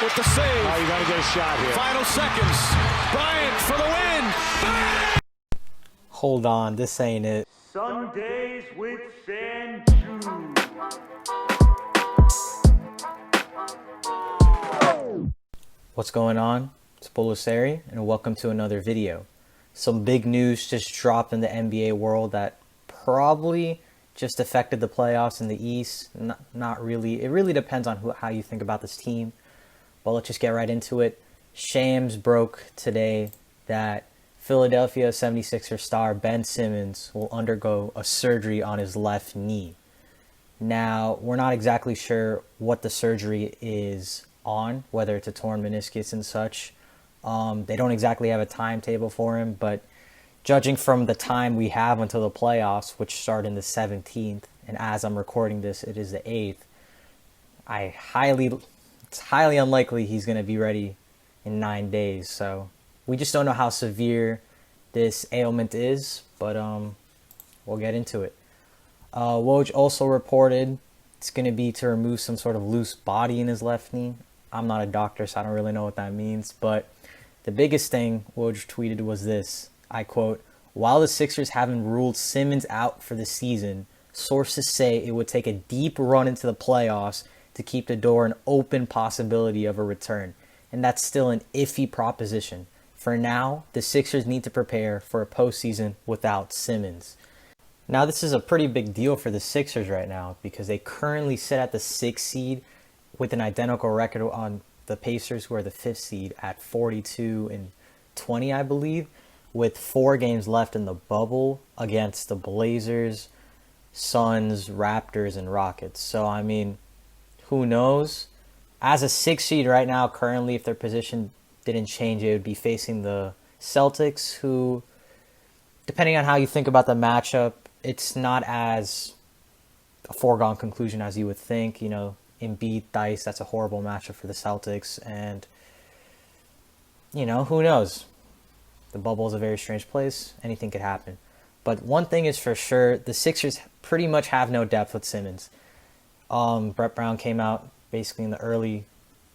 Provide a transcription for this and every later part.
with the save. Oh, you got to get a shot here. Final seconds. Bryant for the win. Bang! Hold on, this ain't it. Sundays with San What's going on? It's Bolusari, and welcome to another video. Some big news just dropped in the NBA world that probably just affected the playoffs in the East. Not really. It really depends on how you think about this team. But let's just get right into it. Shams broke today that Philadelphia 76ers star Ben Simmons will undergo a surgery on his left knee. Now, we're not exactly sure what the surgery is on, whether it's a torn meniscus and such. They don't exactly have a timetable for him, but judging from the time we have until the playoffs, which start in the 17th, and as I'm recording this, it is the 8th, it's highly unlikely he's going to be ready in 9 days. So we just don't know how severe this ailment is, but we'll get into it. Woj also reported it's going to be to remove some sort of loose body in his left knee. I'm not a doctor, so I don't really know what that means, but the biggest thing Woj tweeted was this, I quote, "While the Sixers haven't ruled Simmons out for the season, sources say it would take a deep run into the playoffs to keep the door an open possibility of a return. And that's still an iffy proposition. For now, the Sixers need to prepare for a postseason without Simmons." Now, this is a pretty big deal for the Sixers right now because they currently sit at the 6th seed with an identical record on the Pacers, who are the 5th seed at 42-20, I believe, with 4 games left in the bubble against the Blazers, Suns, Raptors, and Rockets. So, I mean, who knows? As a 6th seed right now, currently, if their position didn't change, it would be facing the Celtics, who, depending on how you think about the matchup, it's not as a foregone conclusion as you would think. You know, Embiid, Dice, that's a horrible matchup for the Celtics. And, you know, who knows? The bubble is a very strange place. Anything could happen. But one thing is for sure, the Sixers pretty much have no depth with Simmons. Brett Brown came out basically in the early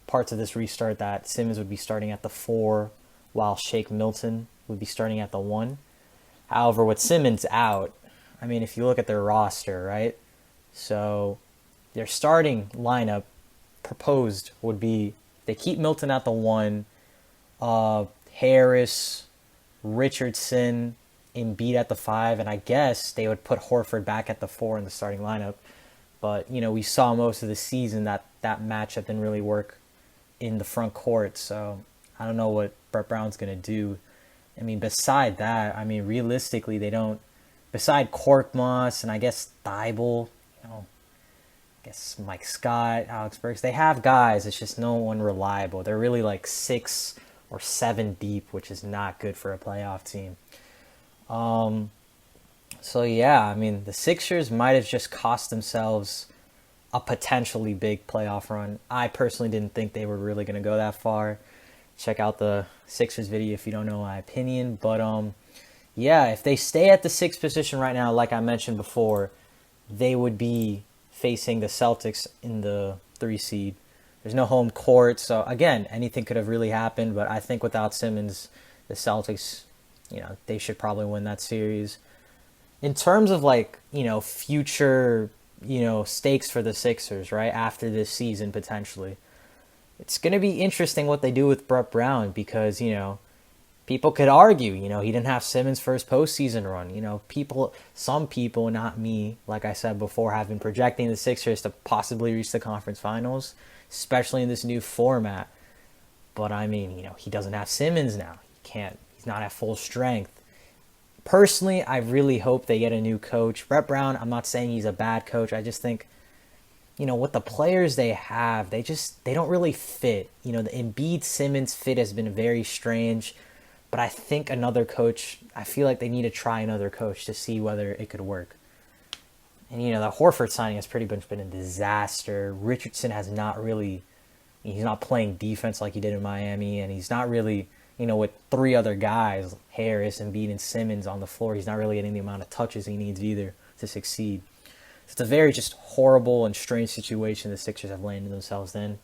parts of this restart that Simmons would be starting at the 4, while Shake Milton would be starting at the 1. However, with Simmons out, I mean, if you look at their roster, right? So their starting lineup proposed would be they keep Milton at the 1, Harris, Richardson, Embiid at the 5, and I guess they would put Horford back at the 4 in the starting lineup. But, you know, we saw most of the season that matchup didn't really work in the front court. So I don't know what Brett Brown's going to do. I mean, beside that, I mean, realistically, they don't, beside Korkmaz and I guess Thibault, you know, I guess Mike Scott, Alex Burks, they have guys. It's just no one reliable. They're really like 6 or 7 deep, which is not good for a playoff team. So yeah, I mean, the Sixers might have just cost themselves a potentially big playoff run. I personally didn't think they were really going to go that far. Check out the Sixers video if you don't know my opinion. But yeah, if they stay at the 6th position right now, like I mentioned before, they would be facing the Celtics in the 3 seed. There's no home court, so again, anything could have really happened. But I think without Simmons, the Celtics, you know, they should probably win that series. In terms of, like, you know, future, you know, stakes for the Sixers, right, after this season potentially, it's going to be interesting what they do with Brett Brown because, you know, people could argue, you know, he didn't have Simmons' first postseason run. You know, some people, not me, like I said before, have been projecting the Sixers to possibly reach the conference finals, especially in this new format. But, I mean, you know, he doesn't have Simmons now. He's not at full strength. Personally, I really hope they get a new coach. Brett Brown, I'm not saying he's a bad coach. I just think, you know, with the players they have, they don't really fit. You know, the Embiid-Simmons fit has been very strange. But I think another coach, I feel like they need to try another coach to see whether it could work. And, you know, the Horford signing has pretty much been a disaster. Richardson has not really, he's not playing defense like he did in Miami. And he's not really, you know, with 3 other guys, Harris, Embiid, and Simmons on the floor, he's not really getting the amount of touches he needs either to succeed. So it's a very just horrible and strange situation the Sixers have landed themselves in.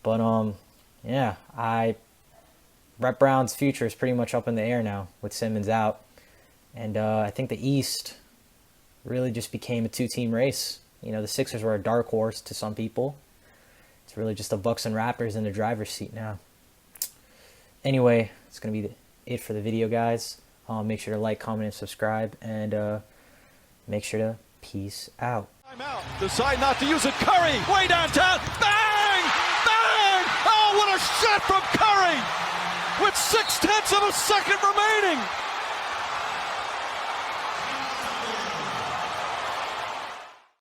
But yeah, Brett Brown's future is pretty much up in the air now with Simmons out, and I think the East really just became a two-team race. You know, the Sixers were a dark horse to some people. It's really just the Bucks and Raptors in the driver's seat now. Anyway, it's gonna be it for the video, guys. Make sure to like, comment, and subscribe, and make sure to peace out. Timeout. Decide not to use it. Curry, way downtown. Bang! Bang! Oh, what a shot from Curry! With 0.6 of a second remaining.